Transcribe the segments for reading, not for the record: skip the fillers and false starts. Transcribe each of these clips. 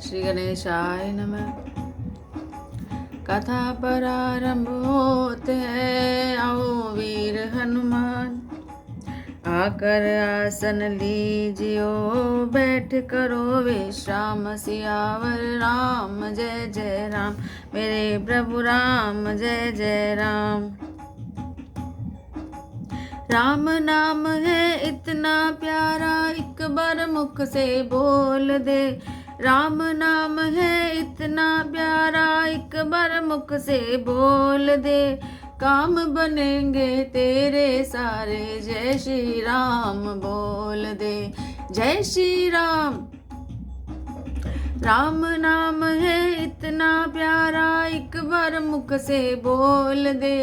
श्री गणेशाय नमः। कथा प्रारंभ होते हैं, आओ वीर हनुमान, आकर आसन लीजियो, बैठ करो विश्राम। सियावर राम जय जय राम, मेरे प्रभु राम जय जय राम। राम नाम है इतना प्यारा, एक बार मुख से बोल दे। राम नाम है इतना प्यारा, एक बार मुख से बोल दे। काम बनेंगे तेरे सारे, जय श्री राम बोल दे। जय श्री राम। राम नाम है इतना प्यारा, एक बार मुख से बोल दे।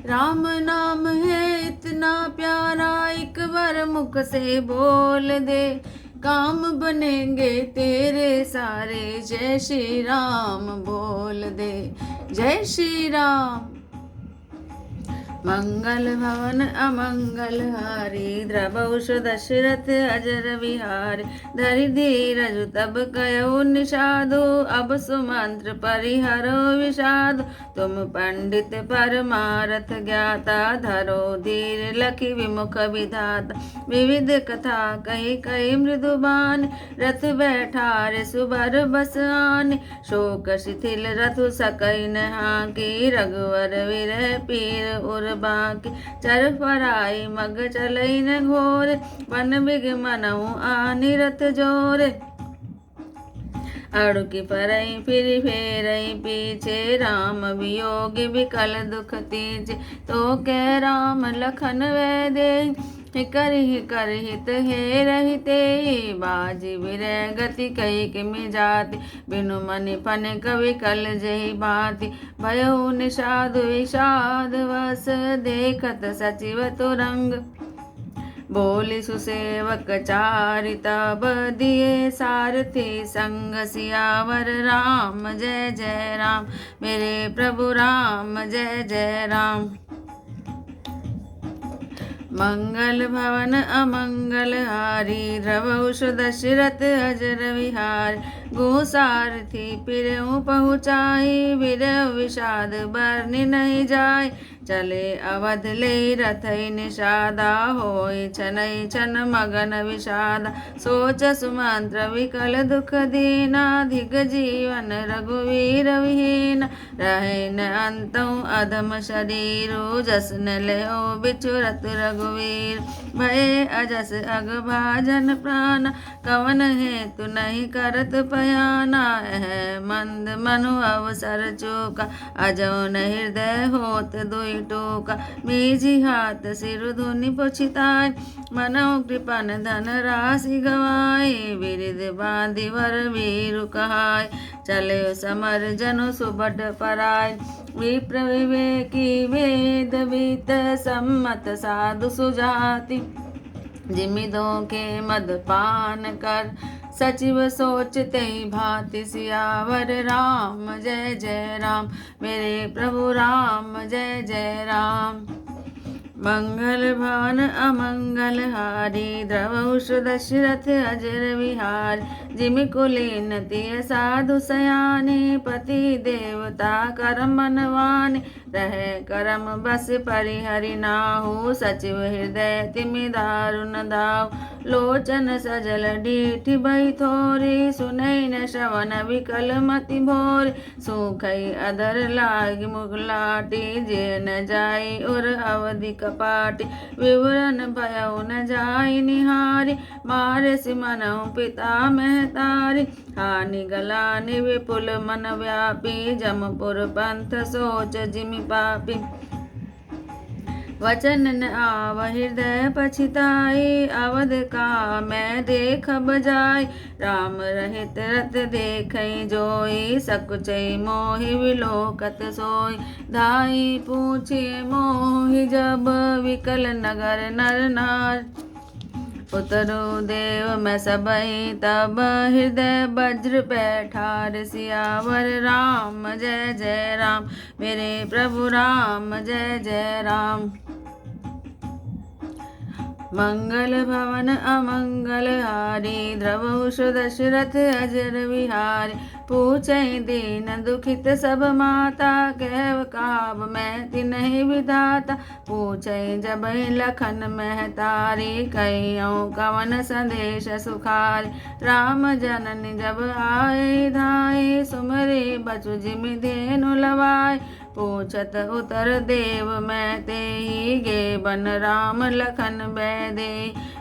राम नाम है इतना प्यारा, एक बार मुख से बोल दे। काम बनेंगे तेरे सारे, जय श्री राम बोल दे। जय श्री राम। मंगल भवन अमंगल हारी, द्रवौष दशरथ अजर विहारी। धरि धीरज तब कयो निषादो, अब सुमंत्र परिहरो विषाद। तुम पंडित परमारथ ज्ञाता, धरो धीर लखि विमुख विधाता। विविध कथा कही कही मृदुबान, रथ बैठारे सुबर बस आने। शोक शिथिल रथु सकई नहाकी, रघुवर विरह पीर उर बाकी। चर फराई मग चलई न घोर, वन बिग मनऊ आनि रथ जोर। अड़ुकी परई फिर फेरई पीछे, राम वियोग विकल दुख तीजे। तो कह राम लखन वै दे, कर हित हे रहिते। बाजी विरह गति कही किमि जाति, बिनु मनि फन कवि कल जही भांति। भयउ निषाद विषाद वस, देखत सचिव तुरंग। बोली सुसेवक चारि, तब दिए सारथी संग। सियावर राम जय जय राम, मेरे प्रभु राम जय जय राम। मंगल भवन अमंगल हारी, द्रवौष दशरथ अजर विहारी। गोसारथी पिरऊ पहुँचाई, विरह विषाद बरनि नहीं जाय। चले अवध ले रथई निषादा, होय छनई छन मगन विषादा। सोच सुमंत्र विकल दुख दीना, धिग जीवन रघुवीर विहीन। रहे न अंतऊ अधम शरीरो, जस न लयो बिछुरत रघुवीर। भय अजस अग भाजन प्राण, कवन हेतु नहीं करत पयाना। मंद मनु अवसर चूका, अजो न हृदय होत दुई टोका। मीजी हाथ सिर धुनि पुछिताय, मनो कृपन धन राशि गवाए। बिरिद बांधि वर वीरु कहाय, चले समर जनु सुबड पराय। विप्र विवेकी वेद वित, सम्मत साधु सुजाति। जिमिदों के मद पान कर, सचिव सोचते भांति। सियावर राम जय जय राम, मेरे प्रभु राम जय जय राम। मंगल भवन अमंगल हारी, द्रवौष दशरथ अजर विहारी। जिमि कुलीन तिय साधु सयानी, पति देवता करम मनवानी। रहे करम बस परिहरि नाहु, सचिव हृदय तिमि दारुन दाव। लोचन सजल डीठ भई थोरी, सुनई न श्रवण विकल मति भोरी। सूखई अधर लाग मुगलाटी, जे न जाई उर अवधि कपाटी। विवरण भयउ न जाई निहारी, मारे सिमनऊ पिता महतारी। हानि गलानि विपुल मन व्यापी, जमपुर पंथ सोच जिमि पापी। वचन न आव हृदय पछिताई, अवध का मैं देखब जाय। राम रहित रथ देखई जोई, सकुचई मोहि विलोकत सोई। धाई पूछे मोहि जब, विकल नगर नर नार। उतरो देव मैं सबई तब, हृदय वज्र पैठार। सियावर राम जय जय राम, मेरे प्रभु राम जय जय राम। मंगल भवन अमंगल हारी द्रवहुष दशरथ अजर विहारी। पूछै दीन दुखित सब माता कहव काब मैं तिन्हि विधाता। पूछै जबै लखन महतारी कहियौ कवन संदेश सुखारी। राम जननी जब आए धाये सुमरे बचु जिमि धेनु लवाए। पूछत उतर देव मैं तेहि गे बन राम लखन बैदे।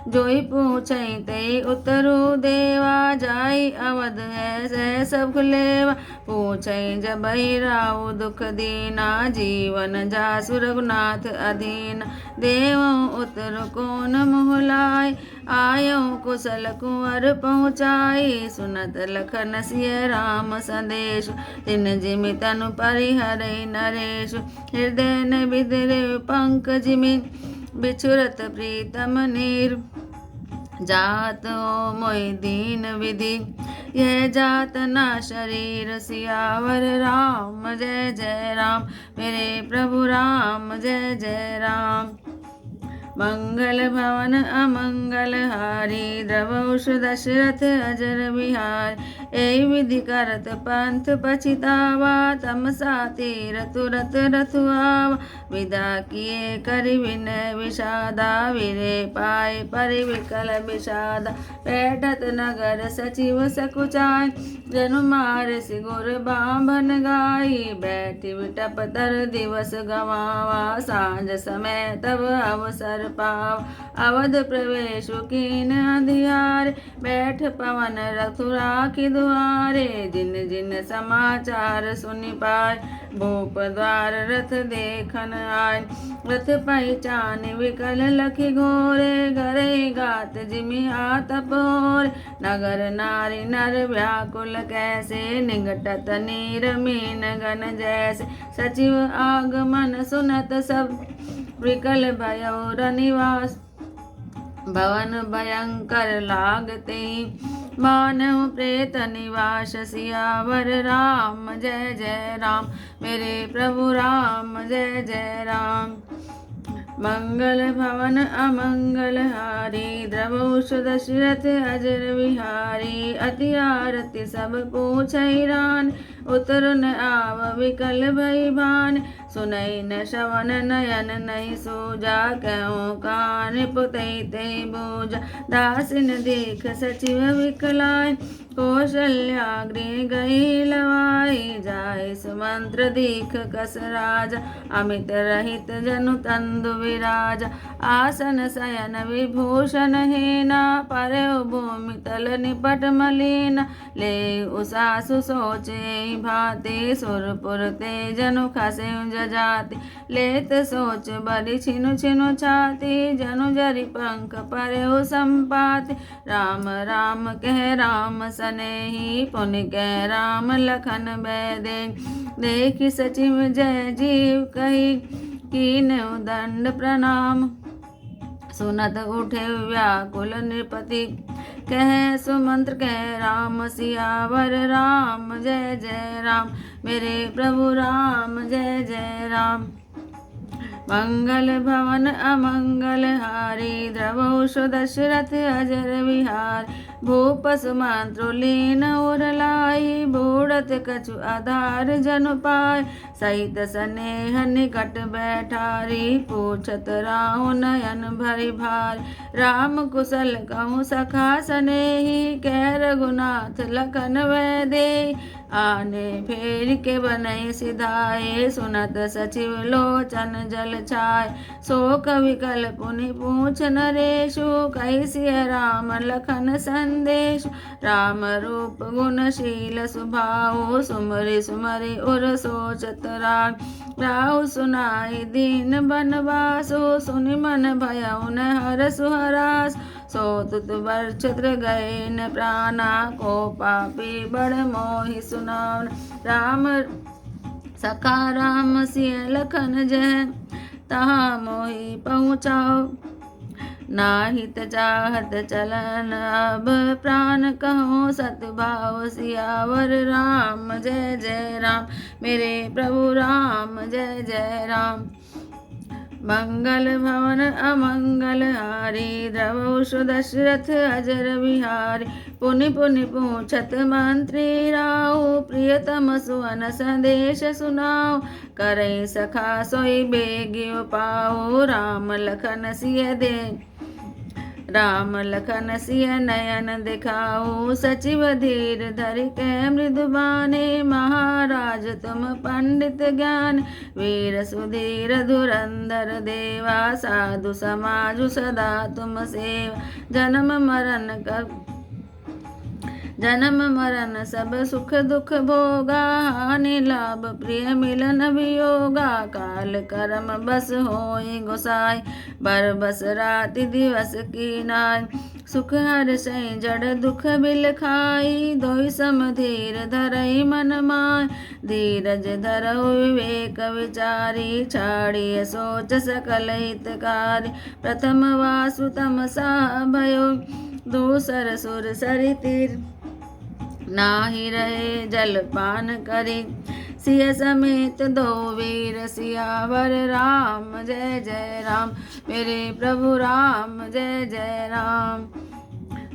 जोई पूछै ते उतरु देवा जाई अवध है सब लेवा। पूछै जबै राउ दुख दीना जीवन जासु रघुनाथ अधीन। देव उतर कौन मोह लाय आयो कुशल कुंवर पहुँचाई। सुनत लखन सिय राम संदेश तिन जिमि तनु परिहरै नरेश। हृदय न बिदरे पंकज में बिछुरत प्रीतम नीर। जात हो मोहि दीन विधि यह जात ना शरीर। सियावर राम जय जय राम मेरे प्रभु राम जय जय राम। मंगल भवन अमंगल हारी द्रवहुष दशरथ अजर विहारी। एहि विधि करत पंथ पछितावा तमसा तीर तुरत रथुआवा। विदा किए करि विनय विषादा विरे पाए परिविकल विषादा। बैठत नगर सचिव सकुचाय जनु मार सिगुर बांभन गाई। बैठी विटप तर दिवस गवावा सांझ समय तब अवसर पाव। अवध प्रवेश कीन अधियारे बैठ पवन रथु राखी दुआरे। जिन जिन समाचार सुनि पाए भूप द्वार रथ देखन आए। रथ पहिचान विकल लखि घोरे गरे गात जिमि आतपोरे। नगर नारी नर व्याकुल कैसे निघटत नीर मीन गन जैसे। सचिव आगमन सुनत सब विकल भयो रनिवास। भवन भयंकर लागते मानव प्रेत निवास। सियावर राम जय जय राम मेरे प्रभु राम जय जय राम। मंगल भवन अमंगल हारी द्रवहुष दशरथ अजर विहारी। अति आरती सब पूछै रानी उतर न आव विकल भई भान। सुनै न श्रवण नयन नहीं सूजा कहूँ कान पुतै ते बूझा। दासिन देख सचिव विकलाय कौशल्या गृह गई लवाई। जाय सुमंत्र दीख कस राजा अमित रहित जनु तंदु विराजा। आसन शयन विभूषण हेना परयो भूमि तल निपट मलिना। ले उसासु सोचे भांति सुरपुर ते जनु खसे जाति। लेत सोच बरि छिनु छिनु छाती जनु जरि पंख परयो संपाति। राम राम कह राम सनेही पुनि कह राम लखन बैदे। देखि सचिव जय जीव कही कीन्हु दंड प्रणाम। सुनत उठे व्याकुल नृपति कह सुमंत्र कह राम। सियावर राम जय जय राम मेरे प्रभु राम जय जय राम। मंगल भवन अमंगल हारी द्रवहुष दशरथ अजर विहारी। भूप सुमंत्र लीन उर लाई बूढ़त कछु आधार जनु पाए। सहित स्नेह निकट बैठारी पूछत राहु नयन भरि भारी। राम कुशल कहूँ सखा स्नेही कह रघुनाथ लखन वैदेही। आने फेर के बनई सिधाए सुनत सचिव लोचन जल छाय। शोक विकल पुनि पूछ नरेशु कहि सिय राम लखन संदेश। राम रूप गुणशील स्वभाव सुमरि सुमरि उर सोचत राम। राहु सुनाई दीन बनवासु सुनि मन भयउ न हरसु हरास। सो तुत वर छत्र गए न प्राणा को पापी बड़ मोहि सुनावन। राम सखा राम सिय लखन जय तहाँ मोहि पहुँचाओ। नाहित चाहत चलन अब प्राण कहो सतभाव। सियावर राम जय जय राम मेरे प्रभु राम जय जय राम। मंगल भवन अमंगल हारी द्रवहु दशरथ अजर विहारी। पुनि पुनि पूछत मंत्री राउ प्रियतम सुवन संदेश सुनाओ। करई सखा सोई बेगियो पाओ राम लखन सिय नयन दिखाओ। सचिव धीर धरि कै मृदुबाने महाराज तुम पंडित ज्ञान। वीर सुधीर धुरंधर देवा साधु समाजु सदा तुम सेवा। जन्म मरण सब सुख दुख भोगा। हानि लाभ प्रिय मिलन वियोगा। काल कर्म बस होई गोसाई बर बस राति दिवस की नाय। सुख हर सई जड़ दुख बिल खाई। दोई समधीर धरई मन माय। धीरज धरऊ विवेक विचारी छाड़िय सोच सकल हितकारी। प्रथम वासु तमसा भयो दूसर सुर सरि तीर। नाही रहे जलपान करी सिय समेत दो वीर सियावर राम जय जय राम। मेरे प्रभु राम जय जय राम।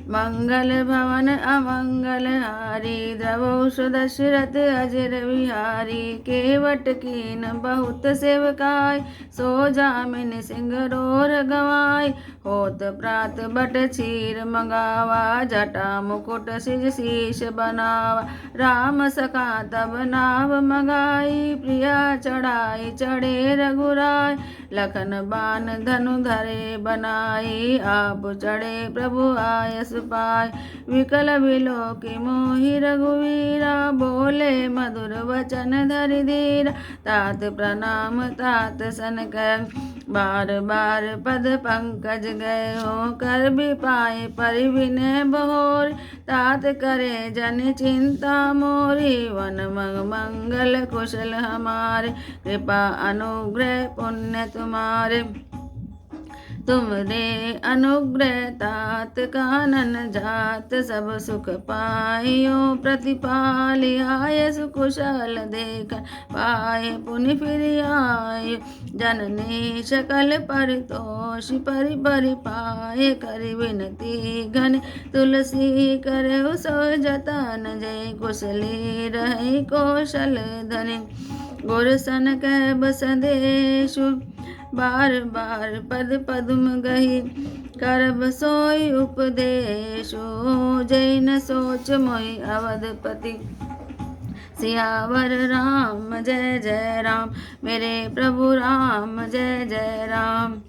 मंगल भवन अमंगल हारी द्रवहु दशरथ अजर विहारी। केवट कीन बहुत सेवकाय सो जामिन सिंह रोर गवाय। होत प्रात बट क्षीर मंगावा जटा मुकुट सिज शीश बनावा। राम सखा तब नाव मंगाई प्रिया चढ़ाई चढ़े रघुराय। लखन बान धनु धरे बनाई आप चढ़े प्रभु आयस पाय। विकल विलोकी मोहि रघुवीरा बोले मधुर वचन धरि धीरा। तात प्रणाम तात सन कर बार बार पद पंकज गए हो। कर भी पाए परि विनय बहोर तात करे जन चिंता मोरी। वन मंगल कुशल हमारे कृपा अनुग्रह पुण्य तुम्हारे। तुमरे अनुग्रह तात कानन जात सब सुख पायो। प्रतिपालि आय सुकुशल देख पाए पुनि फिर आय। जनने सकल परितोष परि परि पाए। करि विनती घन तुलसी करहु सो जतन। जय कुशली रहि कौशल धनि गुर सन कह संदेशु। बार बार पद पद्म गही करब सोई उपदेशो। जय न सोच मोहि अवधपति सियावर राम जय जय राम। मेरे प्रभु राम जय जय राम।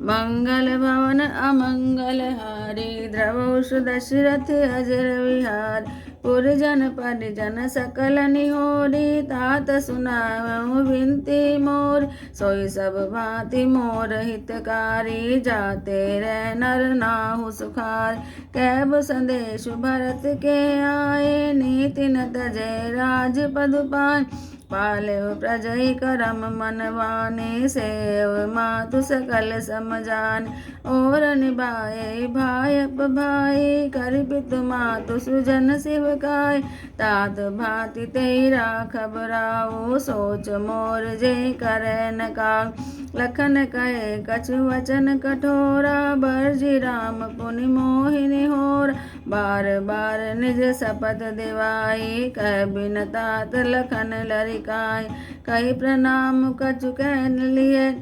मंगल भवन अमंगल हारी द्रवहु दशरथ अजर विहारी। पुरजन परिजन सकल निहोरी तात सुनावहु विनती मोर। सोई सब भांति मोर हितकारी जाते रह नर नाहु सुखार। कैब संदेशु भरत के आए नीति न तजय राज पदु पाय। पालेव प्रजहि करम मन वानी सेव मातु सकल समझान। और निभाए भायप भाई कर पितु मातु सुजन शिवकाय। तात भांति तेहि राखब राउ सोच मोर जे करय न काऊ। लखन कहे कछु वचन कठोरा बरजी राम पुनि मोहि निहोरा। बार बार निज शपथ दिवाई कह बिन तात लखन लरिकाय। कही प्रणाम कछु कहन लिए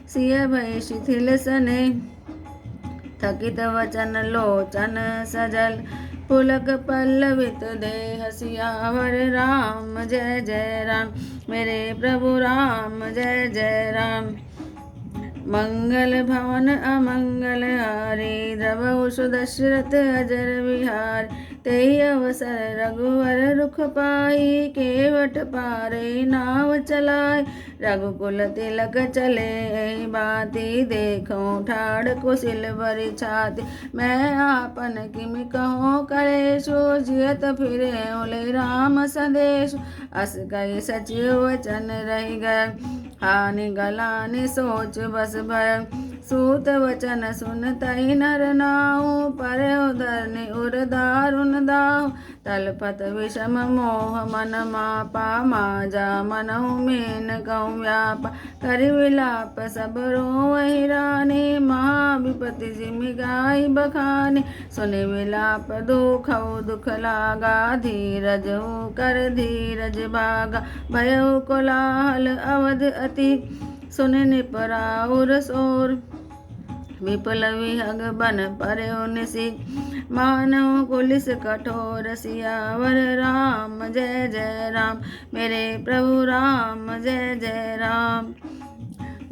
सिय भय शिथिल सने। थकित वचन लोचन सजल पुलक पल्लवित देह सियावर राम जय जय राम। मेरे प्रभु राम जय जय राम। मंगल भवन अमंगल हारी द्रवहु दशरथ अजर विहारी। तेहि अवसर रघुवर रुख पाई केवट पारे नाव चलाय। रघुकुल तिलक चले बाती देखो ठाड़ कुशिल भरी छाती। मैं आपन किमि कहूँ कलेशु जियत फिरे ओले राम संदेशु। अस कहि सचिव वचन रहि गए हानि गलानि सोच बस भय। सूत वचन सुनतहि नर नाहु, परयो धरनी उर दारुण दाहु। तलपत विषम मोह मन मापा, माजा मनहु मीन कहूँ व्यापा। करि विलाप सब रोवहि रानी, महाविपति जिमि गाई बखानी। सुनि विलाप दुखऊ दुख लागा, धीरजहु कर धीरज भागा। भयउ कोलाहल अवध अति, सुनि निपराउर शोर। विपुल विहग बन पर्यो निसी, मानव कुलिस कठोर। सियावर राम जय जय राम, मेरे प्रभु राम जय जय राम।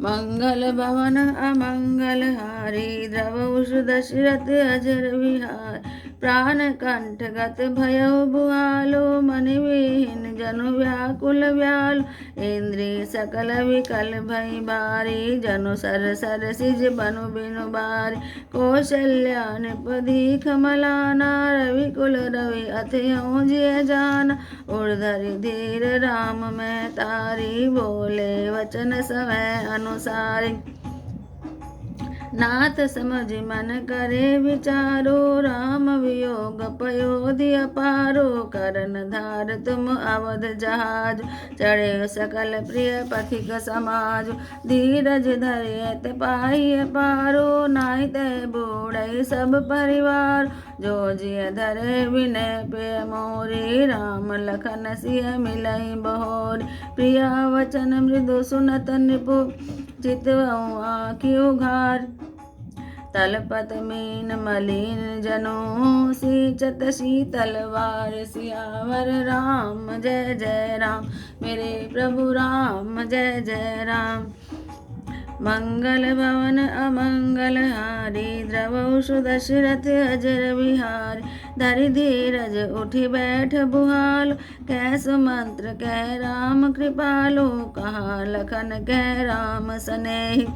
मंगल भवन अमंगल हारी, द्रवहुष दशरथ अजर विहार। प्राण कंठ गत भयउ भुआलो, मनि विहीन जनु व्याकुल व्याल। इंद्रिय सकल विकल भई बारी, जनु सर सर सिज बनु बिनु बारी। कौशल्या निपदीख मलाना, रवि कुल रवि अथयउ जिय जाना। उर्धरि धीर राम मैं तारी, बोले वचन समय अनुसारी। नाथ समझ मन करे विचारो, राम वियोग पयोधि अपारो। करन धार तुम अवध जहाज, चढ़े सकल प्रिय पथिक समाज। धीरज धरियत पाहि पारो, नाहि ते बूढ़ई सब परिवार। जो जिय धरे विनय पे मोरी, राम लखन सिय मिलई बहोरी। प्रिया वचन मृदु सुनत निपु, चितवऊ आँखि उघार। तलपत मीन मलिन जनु, सींचत शीतल वार। सियावर राम जय जय राम, मेरे प्रभु राम जय जय राम। मंगल भवन अमंगल हारी, द्रवहुष दशरथ अजर विहारी। धरि धीरज उठि बैठ बुहाल, कै सुमंत्र कै राम कृपालो। कहा लखन कै राम सनेही,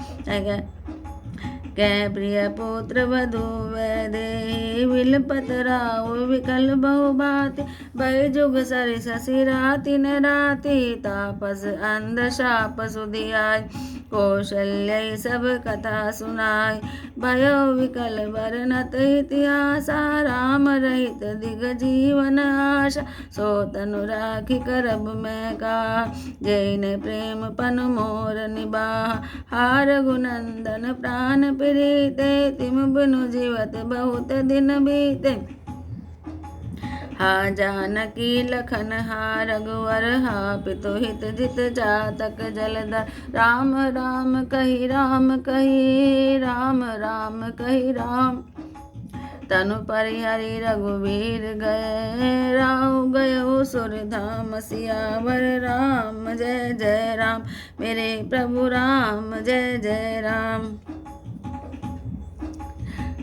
कै प्रिय पुत्र वधु वैदेही। विलपत राउ विकल बहु भांति, भय जुग सरिस सिराति न राति। तापस अंध शाप सुधियाय, कौशल्य सब कथा सुनाय। भयो विकल बरनत इतिहासा, राम रहित दिग जीवन आशा। सो तनु राखि करब मैं कहा, जैन प्रेम पन मोर निबाहा। हार गुनंदन प्राण प्रीते, तिम बिनु जीवत बहुत दिन बीते। हा जानकी लखन हा रघुवर, हा पितु हित जित जातक जलधर। राम राम कहि राम कहि, राम राम कहि राम। तनु परिहरि रघुवीर गए, राहु गयो सुर धाम। सियावर राम जय जय राम, मेरे प्रभु राम जय जय राम।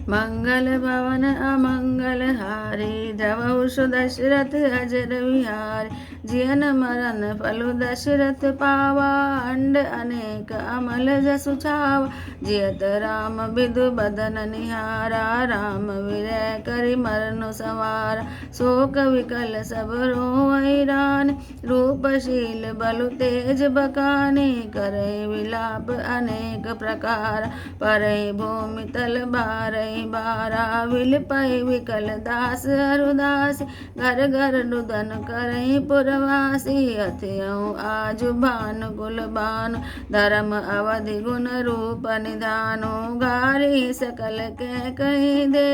मंगल भवन अमंगल हारी, द्रवहुष दशरथ अजर विहारी। जियन मरन फलु दशरथ पावा, अंड अनेक अमल जसु छावा। जियत राम बिदु बदन निहारा, राम विरह करि मरनु संवारा। शोक विकल सब रोवहि रानी, रूपशील बलु तेज बकानी। करहि विलाप अनेक प्रकार, परहि भूमि तल बारहि बारा। विलपै विकल दास अरुदासी, घर घर रुदन करहि पुरवासी। अथयउ आजु भानु कुल बानु, धर्म अवधि गुण रूप निधानु। गारी सकल कै कहि दे,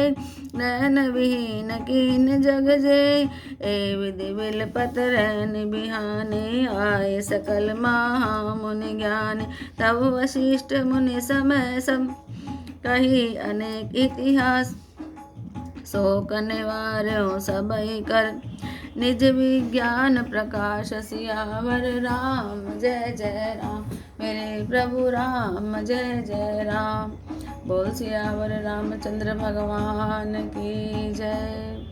नैन विहीन कीन जग जे। ए विधि विलपत रैन बिहाने, आए सकल महा मुनि ज्ञानी। तब वशिष्ठ मुनि समय सब, कही अनेक इतिहास। शोक निवार्यो सबहि कर, निज विज्ञान प्रकाश। सियावर राम जय जय राम, मेरे प्रभु राम जय जय राम। बोल सियावर रामचंद्र भगवान की जय।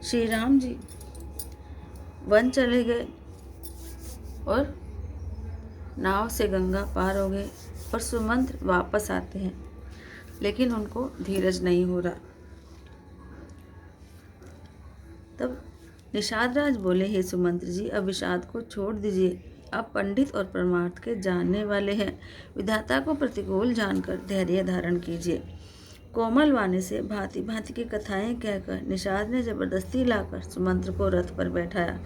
श्री राम जी वन चले गए और नाव से गंगा पार हो गए, और सुमंत्र वापस आते हैं, लेकिन उनको धीरज नहीं हो रहा। तब निषाद राज बोले, हे सुमंत्र जी, अब विषाद को छोड़ दीजिए, आप पंडित और परमार्थ के जानने वाले हैं। विधाता को प्रतिकूल जानकर धैर्य धारण कीजिए। कोमल वाणी से भांति भांति की कथाएं कहकर निषाद ने जबरदस्ती लाकर सुमंत्र को रथ पर बैठाया,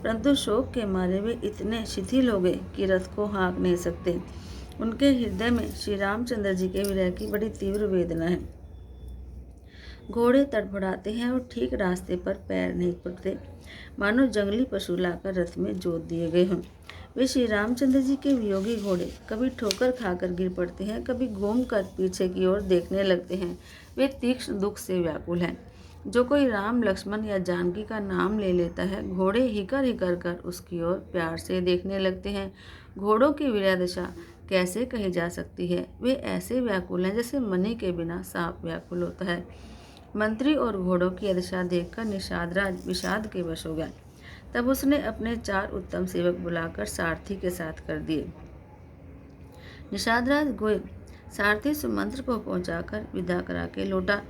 परंतु शोक के मारे वे इतने शिथिल हो गए कि रथ को हाँक नहीं सकते। उनके हृदय में श्री रामचंद्र जी के विरह की बड़ी तीव्र वेदना है। घोड़े तड़फड़ाते हैं और ठीक रास्ते पर पैर नहीं पड़ते, मानो जंगली पशु लाकर रथ में जोत दिए गए हों। वे श्री रामचंद्र जी के वियोगी घोड़े कभी ठोकर खाकर गिर पड़ते हैं, कभी घूमकर पीछे की ओर देखने लगते हैं। वे तीक्ष्ण दुख से व्याकुल हैं। जो कोई राम, लक्ष्मण या जानकी का नाम ले लेता है, घोड़े हिकर हिकर कर उसकी ओर प्यार से देखने लगते हैं। घोड़ों की विरह दशा कैसे कही जा सकती है? वे ऐसे व्याकुल हैं जैसे मणि के बिना सांप व्याकुल होता है। मंत्री और घोड़ों की दशा देखकर निषाद राज विषाद के वश हो गया। तब उसने अपने 4 उत्तम सेवक बुलाकर सारथी के साथ कर दिए। निषाद राज गोयल सारथी सुमंत्र को पहुंचाकर विदा करा के लौटा।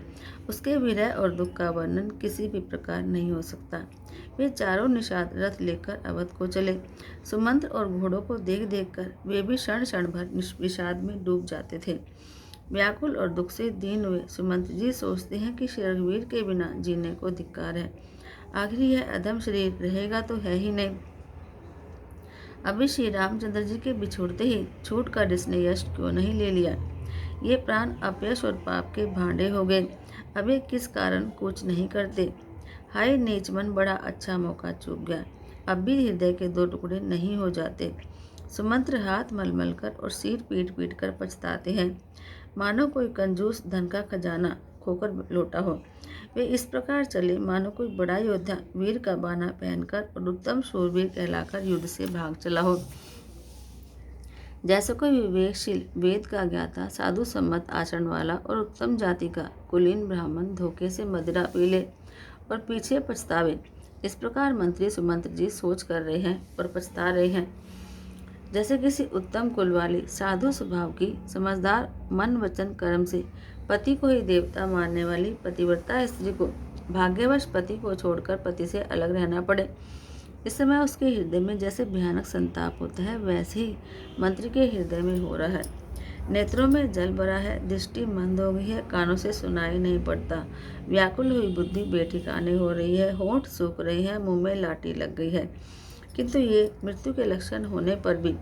उसके विरह और दुख का वर्णन किसी भी प्रकार नहीं हो सकता। वे चारों निषाद रथ लेकर अवध को चले। सुमंत्र और घोड़ों को देख देख कर वे भी क्षण क्षण भर विषाद में डूब जाते थे। व्याकुल और दुख से दीन हुए सुमंत्र जी सोचते हैं कि श्री रघुवीर के बिना जीने को धिक्कार है। आखिर यह अधम शरीर रहेगा तो है ही नहीं। अभी श्री रामचंद्र जी के बिछुड़ते ही छूट कर इसने यश क्यों नहीं ले लिया? ये प्राण अपयश और पाप के भांडे हो गए। अभी किस कारण कुछ नहीं करते? हाय नीच मन, बड़ा अच्छा मौका चूक गया। अब भी हृदय के 2 टुकड़े नहीं हो जाते। सुमंत्र हाथ मलमल कर और सिर पीट पीट कर पछताते हैं, मानो कोई कंजूस धन का खजाना खोकर लौटा हो। वे इस प्रकार चले मानो कोई बड़ा योद्धा वीर का बाना पहनकर और उत्तम शूरवीर कहलाकर युद्ध से भाग चला हो। जैसे कोई विवेकशील, वेद का ज्ञाता, साधु सम्मत आचरण वाला और उत्तम जाति का कुलीन ब्राह्मण धोखे से मदिरा पी ले और पीछे पछतावे। इस प्रकार मंत्री सुमंत्र जी सोच कर रहे हैं और पछता रहे हैं। जैसे किसी उत्तम कुल वाली, साधु स्वभाव की, समझदार मन वचन कर्म से पति को ही देवता मानने वाली पतिव्रता स्त्री को भाग्यवश पति को छोड़कर पति से अलग रहना पड़े। इस समय उसके हृदय में जैसे भयानक संताप होता है, वैसे ही मंत्री के हृदय में हो रहा है। नेत्रों में जल भरा है, दृष्टि मंद हो गई है, कानों से सुनाई नहीं पड़ता। व्याकुल हुई बुद्धि बेठिकाने हो रही है, होंठ सूख रही है, मुंह में लाठी लग गई है। किंतु ये मृत्यु के लक्षण होने पर भी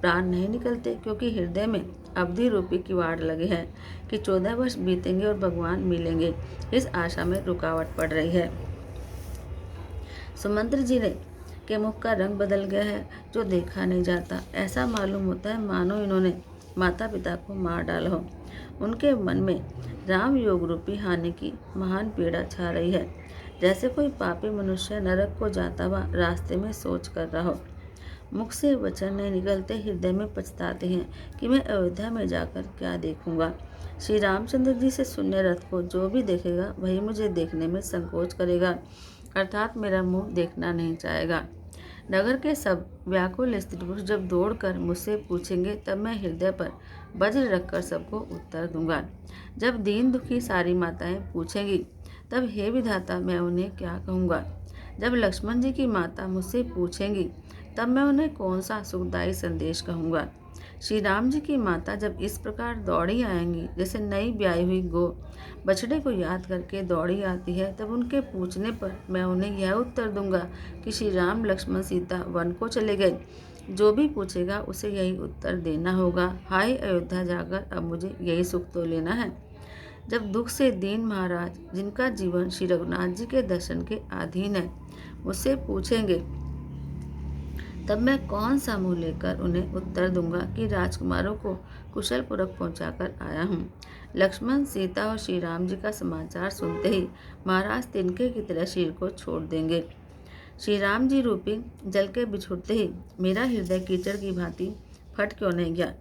प्राण नहीं निकलते, क्योंकि हृदय में अवधि रूपी किवाड़ लगे हैं कि 14 वर्ष बीतेंगे और भगवान मिलेंगे। इस आशा में रुकावट पड़ रही है। सुमंत्र जी ने के मुख का रंग बदल गया है, जो देखा नहीं जाता। ऐसा मालूम होता है मानो इन्होंने माता पिता को मार डाला हो। उनके मन में राम योग रूपी हानि की महान पीड़ा छा रही है, जैसे कोई पापी मनुष्य नरक को जाता हुआ रास्ते में सोच कर रहा हो। मुख से वचन नहीं निकलते, हृदय में पछताते हैं कि मैं अयोध्या में जाकर क्या देखूंगा। श्री रामचंद्र जी से शून्य रथ को जो भी देखेगा वही मुझे देखने में संकोच करेगा, अर्थात मेरा मुंह देखना नहीं चाहेगा। नगर के सब व्याकुल स्त्री पुरुष जब दौड़कर मुझसे पूछेंगे, तब मैं हृदय पर वज्र रखकर सबको उत्तर दूंगा। जब दीन दुखी सारी माताएं पूछेंगी, तब हे विधाता मैं उन्हें क्या कहूँगा। जब लक्ष्मण जी की माता मुझसे पूछेंगी, तब मैं उन्हें कौन सा सुखदायी संदेश कहूँगा। श्री राम जी की माता जब इस प्रकार दौड़ी आएंगी, जैसे नई ब्याई हुई गो बछड़े को याद करके दौड़ी आती है, तब उनके पूछने पर मैं उन्हें यह उत्तर दूंगा कि श्री राम, लक्ष्मण, सीता वन को चले गए। जो भी पूछेगा उसे यही उत्तर देना होगा। हाय अयोध्या जाकर अब मुझे यही सुख तो लेना है। जब दुख से दीन महाराज, जिनका जीवन श्री रघुनाथ जी के दर्शन के अधीन है, मुझसे पूछेंगे, तब मैं कौन सा मुँह लेकर उन्हें उत्तर दूंगा कि राजकुमारों को कुशल पूर्वक पहुँचाकर आया हूँ। लक्ष्मण, सीता और श्री राम जी का समाचार सुनते ही महाराज तिनके की तरह शरीर को छोड़ देंगे। श्री राम जी रूपी जल के बिछुड़ते ही मेरा हृदय कीचड़ की भांति फट क्यों नहीं गया।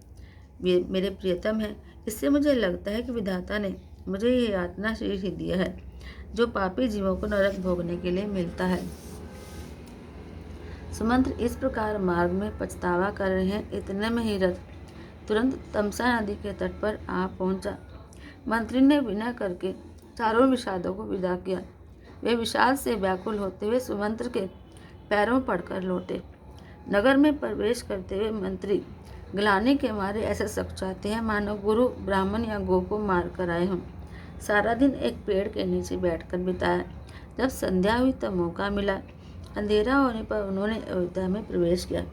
मेरे प्रियतम है, इससे मुझे लगता है कि विधाता ने मुझे ये यातना शरीर ही दिया है, जो पापी जीवों को नरक भोगने के लिए मिलता है। सुमंत्र इस प्रकार मार्ग में पछतावा कर रहे हैं। इतने में ही रथ तुरंत तमसा नदी के तट पर आ पहुंचा। मंत्री ने विनय करके चारों विषादों को विदा किया। वे विषाद से व्याकुल होते हुए सुमंत्र के पैरों पड़कर लौटे। नगर में प्रवेश करते हुए मंत्री ग्लानि के मारे ऐसे सकुचाते हैं मानो गुरु ब्राह्मण या गौ को मार कर आए हों। सारा दिन एक पेड़ के नीचे बैठकर बिताया। जब संध्या हुई तब मौका मिला। अंधेरा होने पर उन्होंने अयोध्या में प्रवेश किया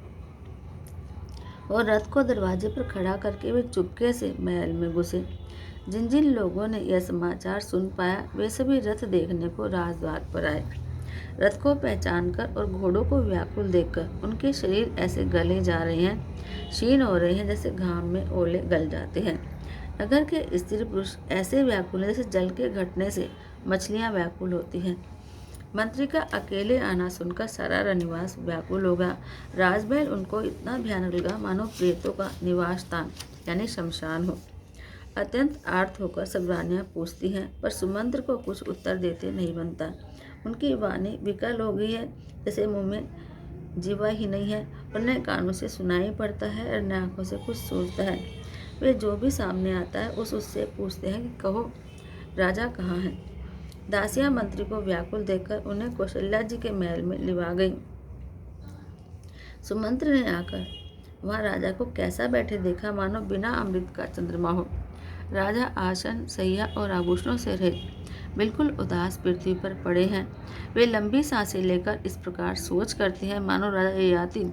और रथ को दरवाजे पर खड़ा करके वे चुपके से महल में घुसे। जिन जिन लोगों ने यह समाचार सुन पाया वे सभी रथ देखने को राजद्वार पर आए। रथ को पहचानकर और घोड़ों को व्याकुल देखकर उनके शरीर ऐसे गले जा रहे हैं, क्षीण हो रहे हैं जैसे घाम में ओले गल जाते हैं। नगर के स्त्री पुरुष ऐसे व्याकुल हैं जैसे जल के घटने से मछलियां व्याकुल होती हैं। मंत्री का अकेले आना सुनकर सारा रनिवास व्याकुल होगा। राजमहल उनको इतना भयानक लगा मानो प्रेतों का निवास स्थान यानी शमशान हो। अत्यंत आर्त होकर सब रानियां पूछती हैं, पर सुमंत्र को कुछ उत्तर देते नहीं बनता। उनकी वाणी विकल हो गई है, जैसे मुंह में जीवा ही नहीं है, और न कानों से सुनाई पड़ता है और न आंखों से कुछ सूझता है। वे जो भी सामने आता है उससे पूछते हैं कि कहो राजा कहाँ हैं। दासियां मंत्री को व्याकुल देखकर उन्हें कौशल्या जी के महल में लिवा गई। सुमंत्र ने आकर वहां राजा को कैसा बैठे देखा मानो बिना अमृत का चंद्रमा हो। राजा आसन, सैया और आभूषणों से रहित बिल्कुल उदास पृथ्वी पर पड़े हैं। वे लंबी सांसें लेकर इस प्रकार सोच करते हैं मानो राजा ययाति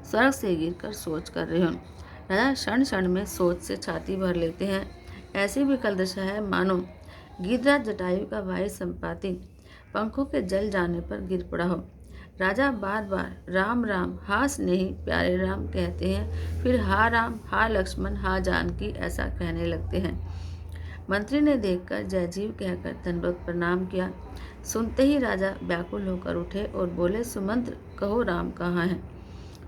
स्वर्ग से गिरकर सोच कर रहे हों। राजा क्षण क्षण में सोच से छाती भर लेते हैं। ऐसी विकल दशा है मानो गिरिराज जटायु का भाई संपाति पंखों के जल जाने पर गिर पड़ा हो। राजा बार बार राम राम, हा स्नेही प्यारे राम कहते हैं, फिर हा राम, हा लक्ष्मण, हा जानकी ऐसा कहने लगते हैं। मंत्री ने देखकर जय जीव कहकर दंडवत प्रणाम किया। सुनते ही राजा व्याकुल होकर उठे और बोले, सुमंत्र कहो राम कहाँ है।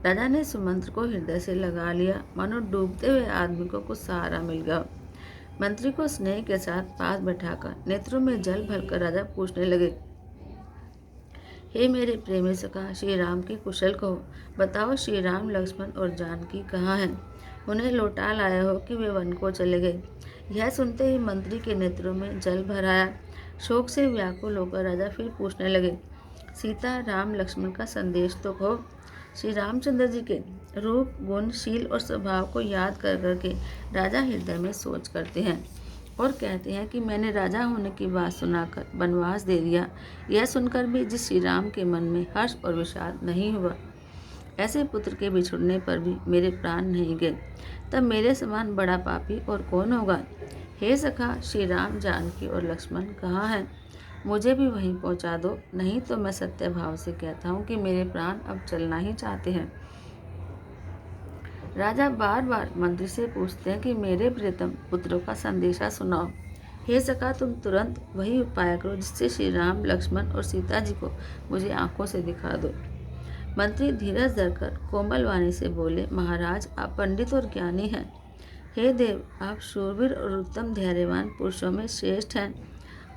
राजा ने सुमंत्र को हृदय से लगा लिया मानो डूबते हुए आदमी को कुछ सहारा मिल गया। मंत्री को स्नेह के साथ पास बैठाकर नेत्रों में जल भरकर राजा पूछने लगे, हे मेरे प्रेमी सखा श्री राम की कुशल कहो, बताओ श्री राम, लक्ष्मण और जानकी कहाँ हैं। उन्हें लौटा लाया हो कि वे वन को चले गए। यह सुनते ही मंत्री के नेत्रों में जल भर आया। शोक से व्याकुल होकर राजा फिर पूछने लगे, सीता, राम, लक्ष्मण का संदेश तो कहो। श्री रामचंद्र जी के रूप, गुण, शील और स्वभाव को याद कर करके राजा हृदय में सोच करते हैं और कहते हैं कि मैंने राजा होने की बात सुनाकर वनवास दे दिया। यह सुनकर भी जिस श्री राम के मन में हर्ष और विषाद नहीं हुआ, ऐसे पुत्र के बिछुड़ने पर भी मेरे प्राण नहीं गए, तब मेरे समान बड़ा पापी और कौन होगा। हे सखा, श्री राम, जानकी और लक्ष्मण कहाँ हैं? मुझे भी वहीं पहुंचा दो, नहीं तो मैं सत्य भाव से कहता हूँ कि मेरे प्राण अब चलना ही चाहते हैं। राजा बार बार मंत्री से पूछते हैं कि मेरे प्रियतम पुत्रों का संदेशा सुनाओ। हे सखा, तुम तुरंत वही उपाय करो जिससे श्री राम, लक्ष्मण और सीता जी को मुझे आंखों से दिखा दो। मंत्री धीरज धरकर कोमल वाणी से बोले, महाराज आप पंडित और ज्ञानी हैं। हे देव, आप शूरवीर और उत्तम धैर्यवान पुरुषों में श्रेष्ठ हैं।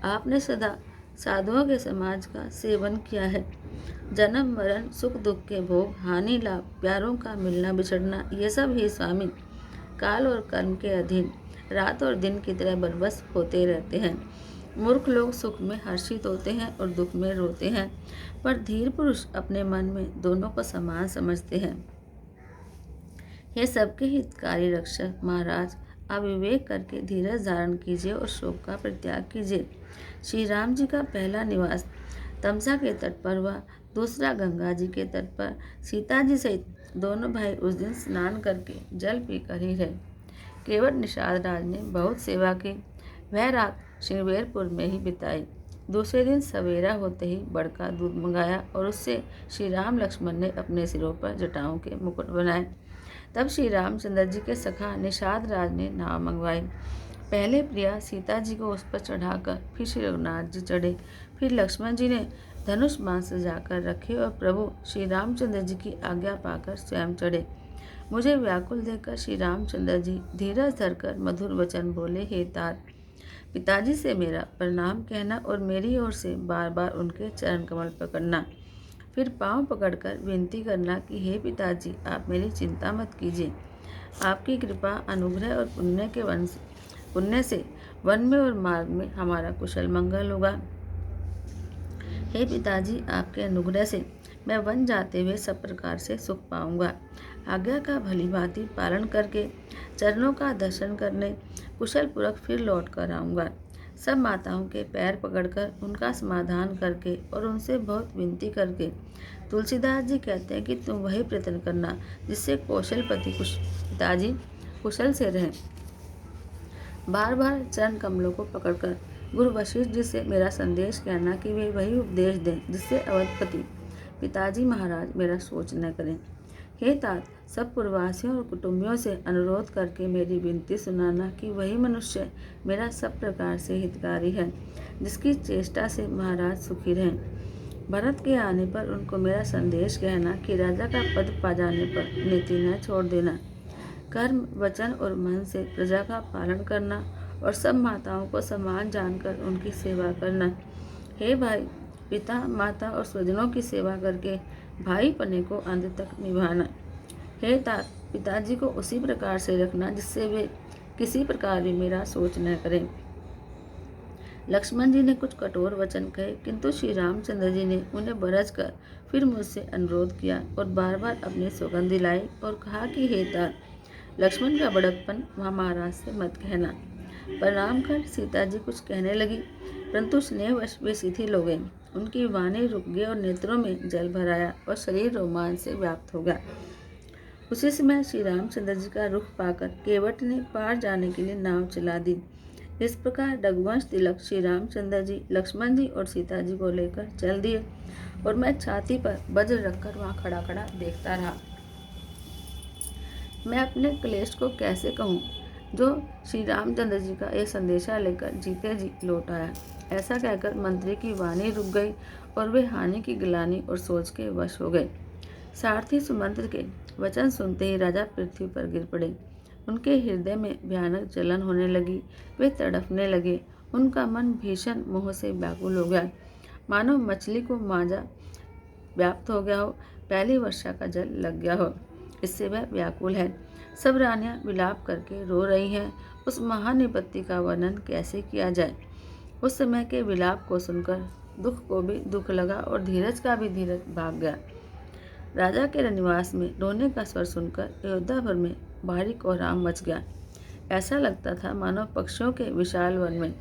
आपने सदा साधुओं के समाज का सेवन किया है। जन्म मरण, सुख दुख के भोग, हानि लाभ, प्यारों का मिलना बिछड़ना, ये सब ही स्वामी काल और कर्म के अधीन रात और दिन की तरह बरबस होते रहते हैं। मूर्ख लोग सुख में हर्षित होते हैं और दुख में रोते हैं, पर धीर पुरुष अपने मन में दोनों को समान समझते हैं। हे सबके हितकारी रक्षक महाराज, आप विवेक करके धीरज धारण कीजिए और शोक का परित्याग कीजिए। श्री राम जी का पहला निवास तमसा के तट पर हुआ, दूसरा गंगा जी के तट पर। सीता जी सहित दोनों भाई उस दिन स्नान करके जल पीकर ही रहे। केवट निषाद राज ने बहुत सेवा की। वह रात श्रृंगवेरपुर में ही बिताई। दूसरे दिन सवेरा होते ही बड़का दूध मंगाया और उससे श्री राम लक्ष्मण ने अपने सिरों पर जटाओं के मुकुट बनाए। तब श्री रामचंद्र जी के सखा निषाद राज ने नाव मंगवाई। पहले प्रिया सीता जी को उस पर चढ़ाकर फिर श्री रघुनाथ जी चढ़े, फिर लक्ष्मण जी ने धनुष बाण सजाकर रखे और प्रभु श्री रामचंद्र जी की आज्ञा पाकर स्वयं चढ़े। मुझे व्याकुल देखकर श्री रामचंद्र जी धीरज धरकर मधुर वचन बोले, हे तात, पिताजी से मेरा प्रणाम कहना और मेरी ओर से बार बार उनके चरण कमल पकड़ना। फिर पांव पकड़कर विनती करना कि हे पिताजी, आप मेरी चिंता मत कीजिए। आपकी कृपा, अनुग्रह और पुण्य से वन में और मार्ग में हमारा कुशल मंगल होगा। हे पिताजी, आपके अनुग्रह से मैं वन जाते हुए सब प्रकार से सुख पाऊंगा। आज्ञा का भली भांति पालन करके चरणों का दर्शन करने कुशल पूर्वक फिर लौट कर आऊँगा। सब माताओं के पैर पकड़कर उनका समाधान करके और उनसे बहुत विनती करके तुलसीदास जी कहते हैं कि तुम वही प्रयत्न करना जिससे कौशलपति पिताजी कुशल से रहें। बार बार चरण कमलों को पकड़कर गुरु वशिष्ठ जी से मेरा संदेश कहना कि वे वही उपदेश दें जिससे अवधपति पिताजी महाराज मेरा सोच न करें। हे तात, सब पूर्ववासियों और कुटुंबियों से अनुरोध करके मेरी विनती सुनाना कि वही मनुष्य मेरा सब प्रकार से हितकारी है जिसकी चेष्टा से महाराज सुखी रहें। भरत के आने पर उनको मेरा संदेश कहना कि राजा का पद पा जाने पर नीति न छोड़ देना, कर्म वचन और मन से प्रजा का पालन करना और सब माताओं को समान जानकर उनकी सेवा करना। हे भाई, पिता माता और स्वजनों की सेवा करके भाई पने को अंत तक निभाना। हे तात, पिताजी को उसी प्रकार से रखना जिससे वे किसी प्रकार भी मेरा सोच न करें। लक्ष्मण जी ने कुछ कठोर वचन कहे, किंतु श्री रामचंद्र जी ने उन्हें बरस कर फिर मुझसे अनुरोध किया और बार बार अपनी सौगंध दिलाई और कहा कि हे तात, लक्ष्मण का बड़कपन वहाँ महाराज से मत कहना। प्रणाम कर सीता जी कुछ कहने लगी, परंतु स्नेहवश वे शिथिल हो गई। उनकी वाणी रुक गई और नेत्रों में जल भर आया और शरीर रोमांच से व्याप्त हो गया। उसी समय श्री रामचंद्र जी का रुख पाकर केवट ने पार जाने के लिए नाव चला दी। इस प्रकार रघुवंश तिलक श्री रामचंद्र जी, लक्ष्मण जी और सीता जी को लेकर चल दिए और मैं छाती पर वज्र रखकर वहाँ खड़ा खड़ा देखता रहा। मैं अपने क्लेश को कैसे कहूँ जो श्री रामचंद्र जी का यह संदेशा लेकर जीते जी लौट आया। ऐसा कहकर मंत्री की वाणी रुक गई और वे हानि की गिलानी और सोच के वश हो गए। सारथी सुमंत्र के वचन सुनते ही राजा पृथ्वी पर गिर पड़े। उनके हृदय में भयानक जलन होने लगी, वे तड़पने लगे। उनका मन भीषण मोह से व्याकुल हो गया, मानो मछली को मांझा व्याप्त हो गया हो, पहली वर्षा का जल लग गया हो, इससे वह व्याकुल है। सब रानियां विलाप करके रो रही हैं। उस महान विपत्ति का वर्णन कैसे किया जाए। उस समय के विलाप को सुनकर दुख को भी दुख लगा और धीरज का भी धीरज भाग गया। राजा के रनिवास में रोने का स्वर सुनकर अयोध्या भर में भारी कोहराम मच गया। ऐसा लगता था मानो पक्षियों के विशाल वन में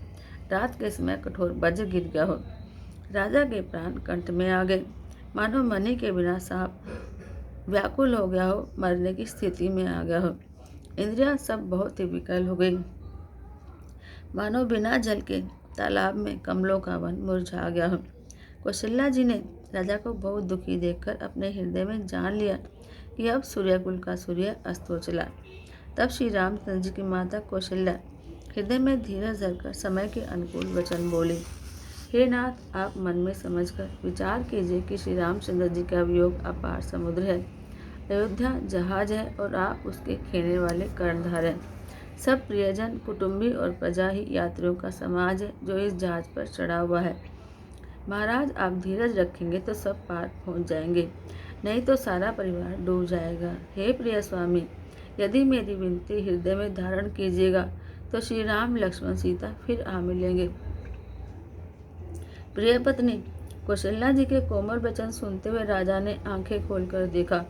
रात के समय कठोर वज्र गिर गया हो। राजा के प्राण कंठ में आ गए, मानो मणि के बिना सांप व्याकुल हो गया हो, मरने की स्थिति में आ गया हो। इंद्रियां सब बहुत ही विकल हो गई, मानो बिना जल के तालाब में कमलों का वन मुरझा गया हो। कौशल्या जी ने राजा को बहुत दुखी देखकर अपने हृदय में जान लिया कि अब सूर्यकुल का सूर्य अस्त हो चला। तब श्री रामचंद्र जी की माता कौशल्या हृदय में धीरज धरकर समय के अनुकूल वचन बोली। हे नाथ, आप मन में समझकर विचार कीजिए कि श्री रामचंद्र जी का वियोग अपार समुद्र है। अयोध्या जहाज है और आप उसके खेने वाले कर्णधार हैं। सब प्रियजन, कुटुंबी और प्रजा ही यात्रियों का समाज है जो इस जहाज पर चढ़ा हुआ है। महाराज, आप धीरज रखेंगे तो सब पार पहुंच जाएंगे, नहीं तो सारा परिवार डूब जाएगा। हे प्रिय स्वामी, यदि मेरी विनती हृदय में धारण कीजिएगा तो श्री राम लक्ष्मण सीता फिर आ मिलेंगे। प्रिय पत्नी, कौशल्या जी के कोमल वचन सुनते हुए राजा ने आंखें खोलकर देखा,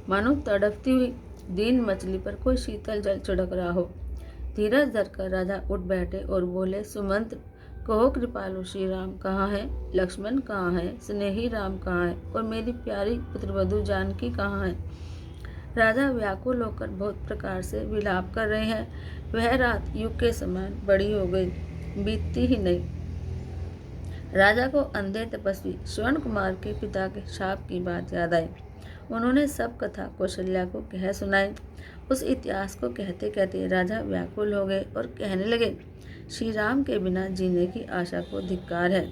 मानो तड़पती हुई दीन मछली पर कोई शीतल जल छिड़क रहा हो। धीरज धरकर राजा उठ बैठे और बोले, सुमंत्र, कहो कृपालु श्री राम कहाँ है, लक्ष्मण कहाँ है, स्नेही राम कहाँ है और मेरी प्यारी पुत्रवधू जानकी कहाँ है। राजा व्याकुल होकर बहुत प्रकार से विलाप कर रहे हैं। वह रात युग के समान बड़ी हो गई, बीतती ही नहीं। राजा को अंधे तपस्वी श्रवण कुमार के पिता के शाप की बात याद आई। उन्होंने सब कथा कौशल्या को कह सुनाई। उस इतिहास को कहते कहते राजा व्याकुल हो गए और कहने लगे, श्री राम के बिना जीने की आशा को धिक्कार है।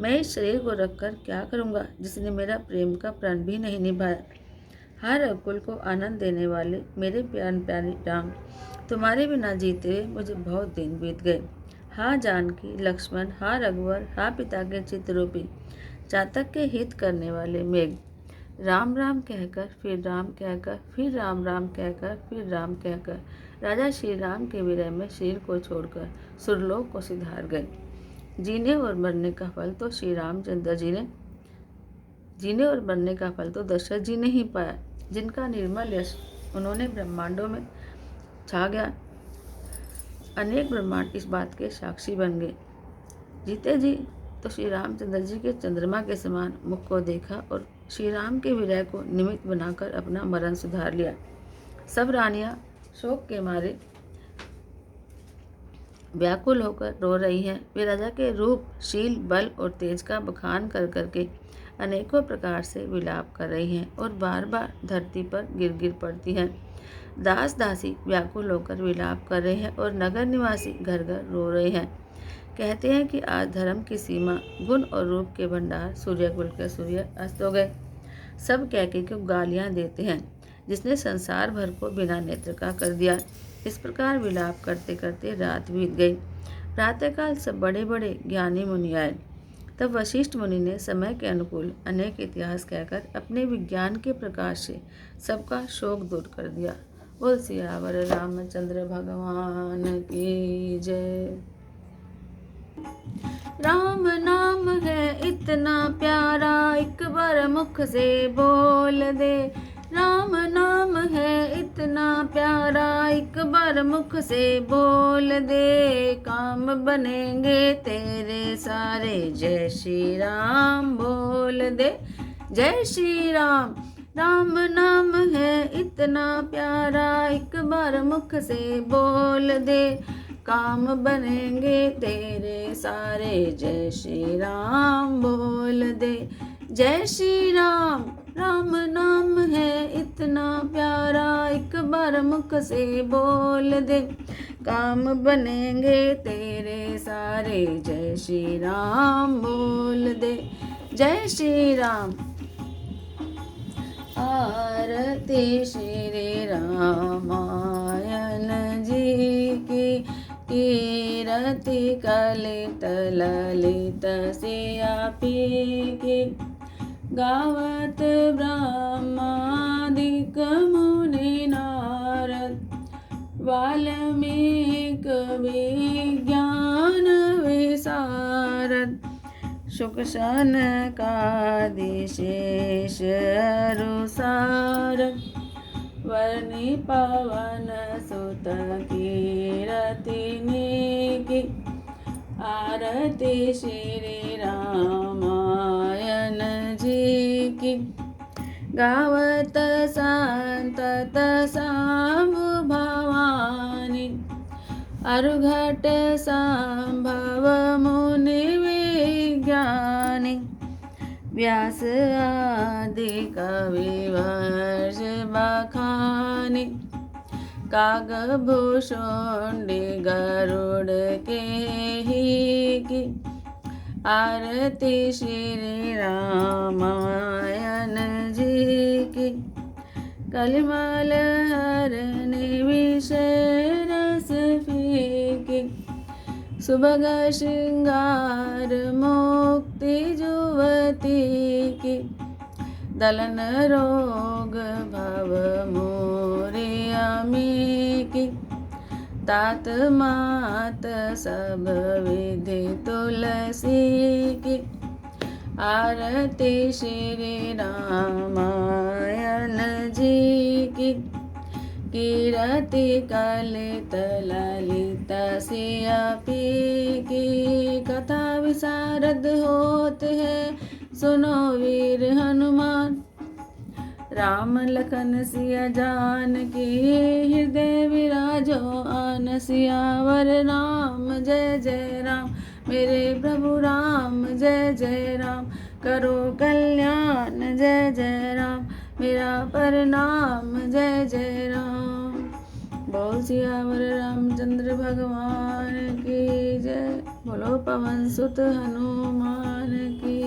मैं इस शरीर को रखकर क्या करूँगा जिसने मेरा प्रेम का प्रण भी नहीं निभाया। हर रघुकुल को आनंद देने वाले मेरे प्यारे राम, तुम्हारे बिना जीते हुए मुझे बहुत दिन बीत गए। हाँ जानकी, लक्ष्मण, हाँ रघुवर, हाँ पिता के चित्तरूपी चातक के हित करने वाले मेघ। राम राम कहकर फिर राम कहकर फिर राम राम कहकर फिर राम कहकर राजा श्री राम के विरह में शरीर को छोड़कर सुरलोक को सिधार गए। जीने और मरने का फल तो श्री रामचंद्र जी ने जीने और बनने का फल तो दशरथ जी ने ही पाया, जिनका निर्मल यश उन्होंने ब्रह्मांडों में छा गया। अनेक ब्रह्मांड इस बात के साक्षी बन गए। जीते जी तो श्री रामचंद्र जी के चंद्रमा के समान मुख को देखा और श्री राम के विरह को निमित्त बनाकर अपना मरण सुधार लिया। सब रानियां शोक के मारे व्याकुल होकर रो रही हैं। वे राजा के रूप, शील, बल और तेज का बखान कर करके अनेकों प्रकार से विलाप कर रही हैं और बार बार धरती पर गिर गिर पड़ती हैं। दास दासी व्याकुल होकर विलाप कर रहे हैं और नगर निवासी घर घर रो रहे हैं। कहते हैं कि आज धर्म की सीमा, गुण और रूप के भंडार, सूर्यकुल के सूर्य अस्त हो गए। सब कैके को गालियां देते हैं, जिसने संसार भर को बिना नेत्र का कर दिया। इस प्रकार विलाप करते करते रात बीत गई। प्रातःकाल सब बड़े बड़े ज्ञानी मुनि आए। तब वशिष्ठ मुनि ने समय के अनुकूल अनेक इतिहास कहकर अपने विज्ञान के प्रकाश से सबका शोक दूर कर दिया। बोल सियावर रामचंद्र भगवान की जय। राम नाम है इतना प्यारा, एक बार मुख से बोल दे। राम नाम है इतना प्यारा, एक बार मुख से बोल दे। काम बनेंगे तेरे सारे, जय श्री राम बोल दे। जय श्री राम। राम नाम है इतना प्यारा, एक बार मुख से बोल दे। काम बनेंगे तेरे सारे, जय श्री राम बोल दे। जय श्री राम। राम नाम है इतना प्यारा, एक बार मुख से बोल दे। काम बनेंगे तेरे सारे, जय श्री राम बोल दे। जय श्री राम। आरती श्री रामायण जी की, कीरति कलित ललित सियापी की। गावत ब्रह्मादिक मुनि नारद, वाल्मीकि विज्ञान विशारद। शुक सनकादि शेष अनुसार, वर्णि पवन सुत कीरति की। आरती श्री रामायण जी की। गावत संतत सांब भवानी, अरुघट संभव मुनि विज्ञानी। व्यास आदि कविवर्ष बखानी, कागभूषुंडी गरुड़ के ही की। आरती श्री रामायण जी की। कलिमल हरनि विषय रस फीकी, सुभग श्रृंगार मुक्ति जुवती की। दलन रोग भव मोरे अमी की। तात मात सब विधि तुलसी की। आरती श्री रामायण जी की। कीरति कलित ललित सियापी की। कथा विशारद होते हैं, सुनो वीर हनुमान। राम लखन सिया जानकी, हृदय विराजो आन। सियावर राम जय जय राम, मेरे प्रभु राम जय जय राम। करो कल्याण जय जय राम, मेरा प्रणाम जय जय राम। बोल सियावर रामचंद्र भगवान की जय। बोलो पवन सुत हनुमान की